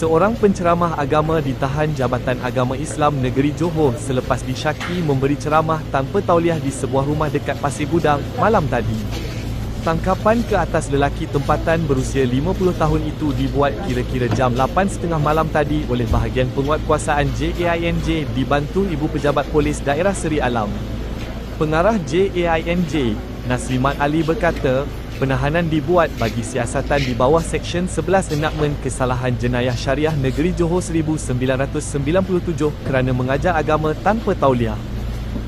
Seorang penceramah agama ditahan Jabatan Agama Islam Negeri Johor selepas disyaki memberi ceramah tanpa tauliah di sebuah rumah dekat Pasir Gudang malam tadi. Tangkapan ke atas lelaki tempatan berusia 50 tahun itu dibuat kira-kira jam 8.30 malam tadi oleh bahagian penguatkuasaan JAINJ dibantu Ibu Pejabat Polis Daerah Seri Alam. Pengarah JAINJ, Nasrimat Ali berkata, penahanan dibuat bagi siasatan di bawah Seksyen 11 Enakmen Kesalahan Jenayah Syariah Negeri Johor 1997 kerana mengajar agama tanpa tauliah.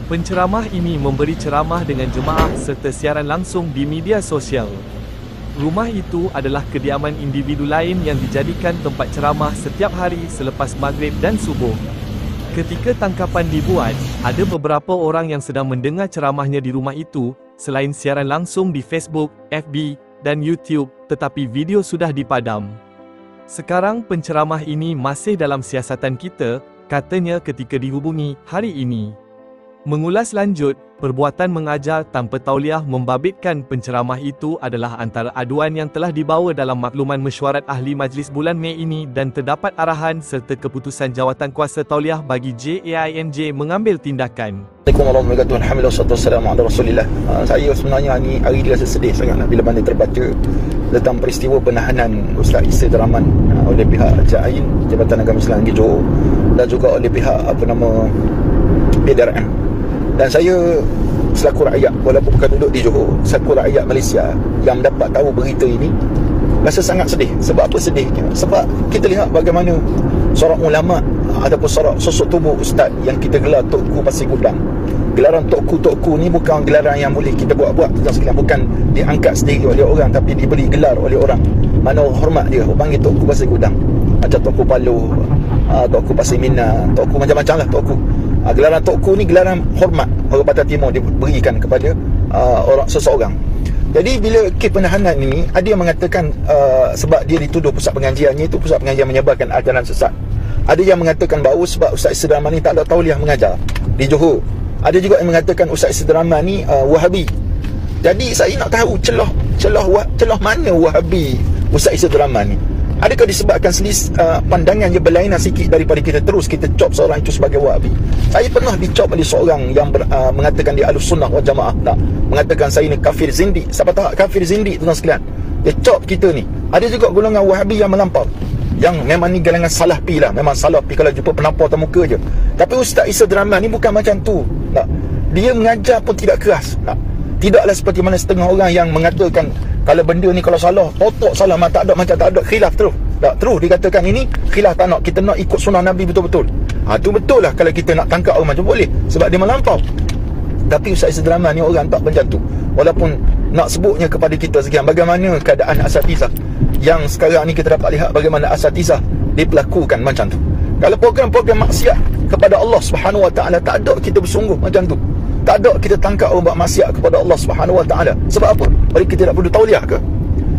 Penceramah ini memberi ceramah dengan jemaah serta siaran langsung di media sosial. Rumah itu adalah kediaman individu lain yang dijadikan tempat ceramah setiap hari selepas maghrib dan subuh. Ketika tangkapan dibuat, ada beberapa orang yang sedang mendengar ceramahnya di rumah itu, selain siaran langsung di Facebook, FB, dan YouTube, tetapi video sudah dipadam. Sekarang penceramah ini masih dalam siasatan kita, katanya ketika dihubungi hari ini. Mengulas lanjut, perbuatan mengajar tanpa tauliah membabitkan penceramah itu adalah antara aduan yang telah dibawa dalam makluman mesyuarat ahli majlis bulan Mei ini dan terdapat arahan serta keputusan Jawatankuasa Tauliah bagi JAINJ mengambil tindakan. Assalamualaikum warahmatullahi wabarakatuh. Alhamdulillah wassalamu ala Rasulillah. Saya sebenarnya hari ini rasa sedih sangatlah bila mana terbaca tentang peristiwa penahanan Ustaz Isa Deraman oleh pihak JAIN, Jabatan Agama Islam Negeri Johor, dan juga oleh pihak PDRM. Dan saya selaku rakyat, walaupun bukan duduk di Johor, selaku rakyat Malaysia yang mendapat tahu berita ini, rasa sangat sedih. Sebab apa sedihnya? Sebab kita lihat bagaimana seorang ulama ataupun seorang sosok tubuh ustaz yang kita gelar Tokku Pasir Gudang. Gelaran Tokku ni bukan gelaran yang boleh kita buat-buat sekalian, bukan diangkat sendiri oleh orang, tapi diberi gelar oleh orang. Mana orang hormat dia, orang panggil Tokku Pasir Gudang. Macam Tokku Palu, Tokku Pasir Mina, Tokku macam-macam lah Tokku. Gelaran Tokku ni gelaran hormat orang Batak Timur diberikan kepada orang seseorang. Jadi bila kes penahanan ini, ada yang mengatakan sebab dia dituduh pusat pengajiannya itu pusat pengajian menyebarkan ajaran sesat. Ada yang mengatakan bahawa sebab Ustaz Isa Deraman ni tak ada tauliah mengajar di Johor. Ada juga yang mengatakan Ustaz Isa Deraman ni Wahabi. Jadi saya nak tahu celah mana Wahabi Ustaz Isa Deraman ni. Adakah disebabkan pandangan yang berlainan sikit daripada kita terus kita cop seorang itu sebagai Wahabi? Saya pernah dicop oleh seorang yang mengatakan dia Ahlus Sunnah wal Jamaah, mengatakan saya ni kafir zindi. Siapa tahu kafir zindi tuan sekalian? Dia cop kita ni. Ada juga golongan Wahabi yang melampau, yang memang ni galangan salafi lah. Memang salafi kalau jumpa penampar atas muka je. Tapi Ustaz Isa Deraman ni bukan macam tu. Dia mengajar pun tidak keras. Tidaklah seperti mana setengah orang yang mengatakan kalau benda ni kalau salah, totok salah, tak ada macam tak ada, khilaf terus. Terus dikatakan ini khilaf, tak nak, kita nak ikut sunnah Nabi betul-betul. Tu betul lah kalau kita nak tangkap orang macam boleh, sebab dia melampau. Tapi Ustaz Isa Deraman ni orang tak macam tu. Walaupun nak sebutnya kepada kita sekian, bagaimana keadaan asatizah yang sekarang ni kita dapat lihat bagaimana asatizah diperlakukan macam tu. Kalau program-program maksiat kepada Allah Subhanahu Wa Taala, tak ada kita bersungguh macam tu. Tak ada kita tangkap orang buat maksiat kepada Allah Subhanahu Wa Taala. Sebab apa? Mereka tidak perlu tauliah ke?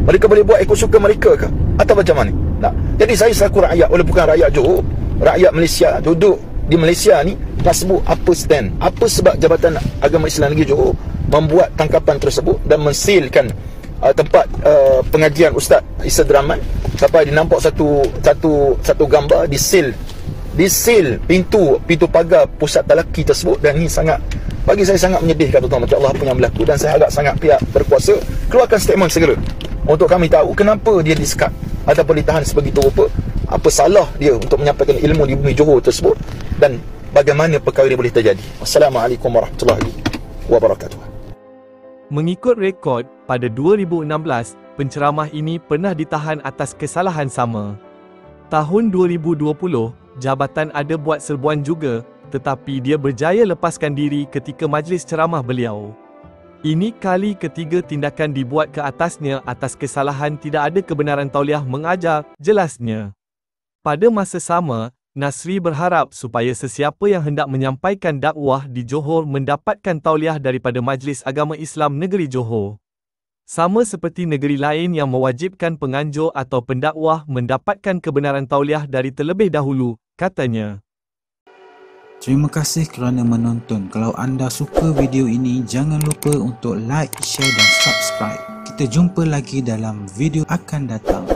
Mereka boleh buat ikut suka mereka ke? Atau macam mana? Jadi saya selaku rakyat, walaupun bukan rakyat Johor, rakyat Malaysia, duduk di Malaysia ni, nak sebut apa stand, apa sebab Jabatan Agama Islam Negeri Johor membuat tangkapan tersebut dan mensilkan tempat pengajian Ustaz Isa Deraman, sampai dinampak satu gambar disil pintu pagar pusat talaki tersebut. Dan ini sangat, bagi saya sangat menyedihkan tuan-tuan, macam Allah apa yang berlaku. Dan saya harap sangat pihak berkuasa keluarkan statement segera untuk kami tahu kenapa dia disekat ataupun ditahan sebegitu rupa, apa salah dia untuk menyampaikan ilmu di bumi Johor tersebut, dan bagaimana perkara ini boleh terjadi. Wassalamualaikum warahmatullahi wabarakatuh. Mengikut rekod, pada 2016, penceramah ini pernah ditahan atas kesalahan sama. Tahun 2020, jabatan ada buat serbuan juga, tetapi dia berjaya lepaskan diri ketika majlis ceramah beliau. Ini kali ketiga tindakan dibuat ke atasnya atas kesalahan tidak ada kebenaran tauliah mengajar, jelasnya. Pada masa sama, Nasri berharap supaya sesiapa yang hendak menyampaikan dakwah di Johor mendapatkan tauliah daripada Majlis Agama Islam Negeri Johor. Sama seperti negeri lain yang mewajibkan penganjur atau pendakwah mendapatkan kebenaran tauliah dari terlebih dahulu, katanya. Terima kasih kerana menonton. Kalau anda suka video ini, jangan lupa untuk like, share dan subscribe. Kita jumpa lagi dalam video akan datang.